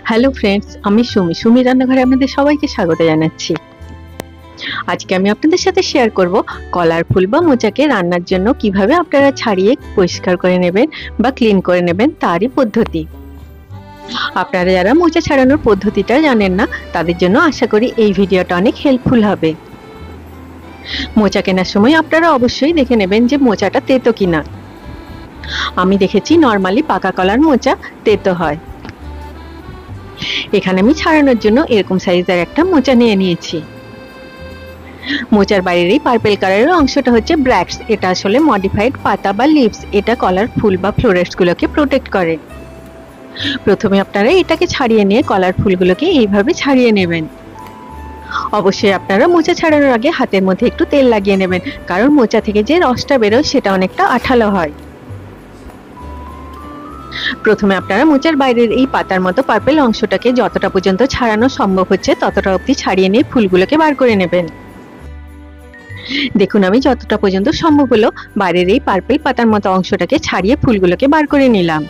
Hello friends, আমি সুমি রান্নাঘরে আপনাদের সবাইকে স্বাগত জানাচ্ছি। আজকে আমি আপনাদের সাথে শেয়ার করব কলার ফুল বা মোচাকে রান্নার জন্য কিভাবে আপনারা ছাড়িয়ে পরিষ্কার করে নেবেন বা ক্লিন করে নেবেন তারই পদ্ধতি। আপনারা যারা মোচা ছাড়ানোর পদ্ধতিটা জানেন না তাদের জন্য আশা করি এই ভিডিওটা অনেক হেল্পফুল হবে। মোচা কেনার সময় আপনারা অবশ্যই দেখে নেবেন যে মোচাটা তেতো কিনা। আমি দেখেছি নরমালি পাকা কলার মোচা তেতো হয়। এখানে আমি ছাড়ানোর জন্য এরকম সাইজের একটা মোচা নিয়ে নিয়েছি। মোচার বাইরের এই পার্পল কালারের অংশটা হচ্ছে ব্র্যাক্টস। এটা আসলে মডিফাইড পাতা বা লিভস। এটা কলার ফুল বা ফ্লোরেটস গুলোকে প্রোটেক্ট করে। প্রথমে আপনারা এটাকে ছাড়িয়ে নিয়ে কলার ফুলগুলোকে এইভাবে ছাড়িয়ে নেবেন। অবশ্যই আপনারা মোচা ছাড়ানোর আগে হাতের মধ্যে একটু তেল লাগিয়ে নেবেন, কারণ মোচা থেকে যে রসটা বেরোয় সেটা অনেকটা আঠালো হয়। প্রথমে আপনারা মোচার বাইরের এই পাতার মতো পার্পল অংশটাকে যতটা পর্যন্ত ছাড়ানো সম্ভব হচ্ছে ততটা অবধি ছাড়িয়ে নিয়ে ফুলগুলোকে বার করে নেবেন। দেখুন আমি যতটা পর্যন্ত সম্ভব হলো বাইরের এই পার্পল পাতার মতো অংশটাকে ছাড়িয়ে ফুলগুলোকে বার করে নিলাম।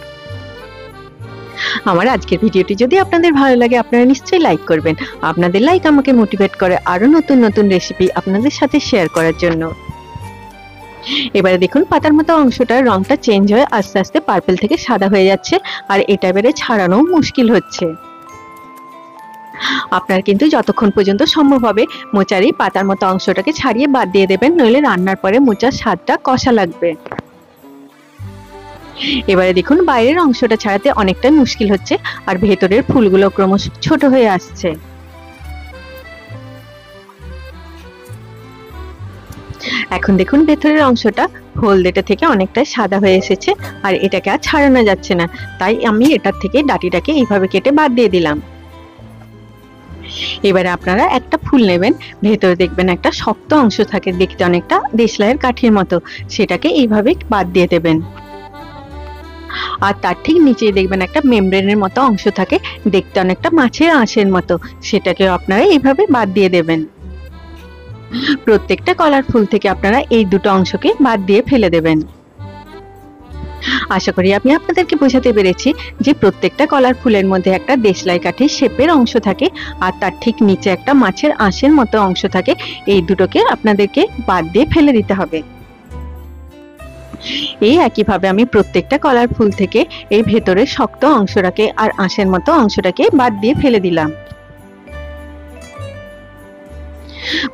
আমার আজকের ভিডিওটি যদি আপনাদের ভালো লাগে আপনারা নিশ্চয়ই লাইক করবেন। আপনাদের লাইক আমাকে মোটিভেট করে আরো নতুন নতুন রেসিপি আপনাদের সাথে শেয়ার করার জন্য। এবারে দেখুন পাতার মতো অংশটার রংটা চেঞ্জ হয়ে আস্তে আস্তে পার্পল থেকে সাদা হয়ে যাচ্ছে, আর এটা এবারে ছাড়ানো মুশকিল হচ্ছে। আপনার কিন্তু যতক্ষণ পর্যন্ত সম্ভব হবে মোচার এই পাতার মতো অংশটাকে ছাড়িয়ে বাদ দিয়ে দেবেন, নইলে রান্নার পরে মোচার স্বাদটা কষা লাগবে। এবারে দেখুন বাইরের অংশটা ছাড়াতে অনেকটাই মুশকিল হচ্ছে, আর ভেতরের ফুলগুলো ক্রমশ ছোট হয়ে আসছে। এখন দেখুন ভেতরের অংশটা হলদেটে থেকে অনেকটাই সাদা হয়ে এসেছে, আর এটাকে আর ছাড়ানো যাচ্ছে না। তাই আমি এটার থেকে ডাঁটিটাকে এইভাবে কেটে বাদ দিয়ে দিলাম। এবারে আপনারা একটা ফুল নেবেন, ভেতরে দেখবেন একটা শক্ত অংশ থাকে, দেখতে অনেকটা দেশলাইয়ের কাঠির মতো, সেটাকে এইভাবে বাদ দিয়ে দেবেন। আর তার ঠিক নিচে দেখবেন একটা মেমব্রেনের মতো অংশ থাকে, দেখতে অনেকটা মাছের আঁশের মতো, সেটাকে আপনারা এইভাবে বাদ দিয়ে দেবেন। প্রত্যেকটা কলার ফুল থেকে আপনারা এই দুটো অংশকে বাদ দিয়ে ফেলে দেবেন। আশা করি আমি আপনাদেরকে বোঝাতে পেরেছি যে প্রত্যেকটা কলার ফুলের মধ্যে একটা দেশলাই কাঠির শেপের অংশ থাকে, আর তার ঠিক নিচে একটা মাছের আঁশের মতো অংশ থাকে। এই দুটোকে আপনাদেরকে বাদ দিয়ে ফেলে দিতে হবে। এই একইভাবে আমি প্রত্যেকটা কলার ফুল থেকে এই ভেতরের শক্ত অংশটাকে আর আঁশের মতো অংশটাকে বাদ দিয়ে ফেলে দিলাম।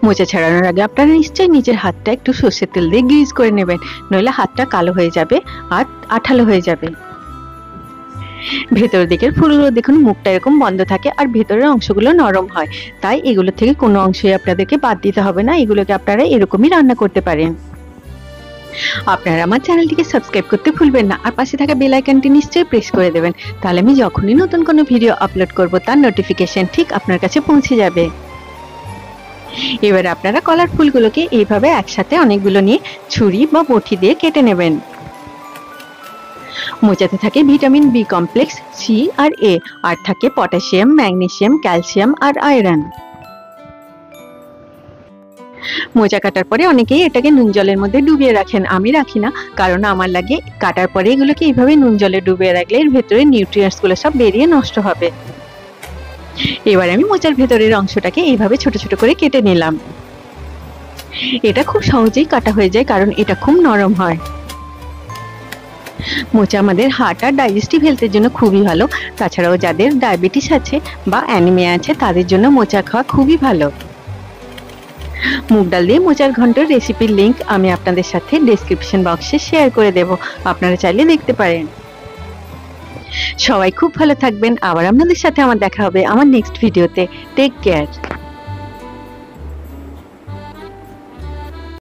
মোচা ছাড়ানোর আগে আপনারা নিশ্চয়ই নিজের হাতটা একটু সর্ষের তেল দিয়ে গ্রিজ করে নেবেন, নইলে হাতটা কালো হয়ে যাবে আর আঠালো হয়ে যাবে। ভেতরের দিকের ফুলগুলো দেখুন মুখটা এরকম বন্ধ থাকে, আর ভেতরের অংশগুলো নরম হয়। তাই এগুলো থেকে কোনো অংশই আপনাদেরকে বাদ দিতে হবে না, এগুলোকে আপনারা এরকমই রান্না করতে পারেন। আপনারা আমার চ্যানেলটিকে সাবস্ক্রাইব করতে ভুলবেন না, আর পাশে থাকা বেল আইকনটি নিশ্চয়ই প্রেস করে দেবেন, তাহলে আমি যখনই নতুন কোনো ভিডিও আপলোড করব তার নোটিফিকেশন ঠিক আপনার কাছে পৌঁছে যাবে। এবার আপনারা কলার ফুলগুলোকে এইভাবে একসাথে অনেকগুলো নিয়ে ছুরি বা বটি দিয়ে কেটে নেবেন। মোচাতে থাকে ভিটামিন বি কমপ্লেক্স, সি আর এ, আর থাকে পটাশিয়াম, ম্যাগনেসিয়াম, ক্যালসিয়াম আর আয়রন। মোচা কাটার পরে অনেকেই এটাকে নুন জলের মধ্যে ডুবিয়ে রাখেন, আমি রাখি না, কারণ আমার লাগে কাটার পরে এগুলোকে এইভাবে নুন জলে ডুবিয়ে রাখলে এর ভেতরে নিউট্রিয়েন্টস গুলো সব বেরিয়ে নষ্ট হবে। এবার আমি মোচার ভেতরের অংশটাকে এইভাবে ছোট ছোট করে কেটে নিলাম। এটা খুব সহজেই কাটা হয়ে যায়, কারণ এটা খুব নরম হয়। মোচা আমাদের হার্ট আর ডাইজেস্টিভ হেলথের জন্য খুবই ভালো। তাছাড়াও যাদের ডায়াবেটিস আছে বা অ্যানিমিয়া আছে তাদের জন্য মোচা খাওয়া খুবই ভালো। মুগ ডাল দিয়ে মোচার ঘন্টর রেসিপির লিংক আমি আপনাদের সাথে ডেসক্রিপশন বক্সে শেয়ার করে দেব, আপনারা চাইলে দেখতে পারেন। সবাই খুব ভালো থাকবেন। আবার আপনাদের সাথে আমার দেখা হবে আমার নেক্সট ভিডিওতে। Take care.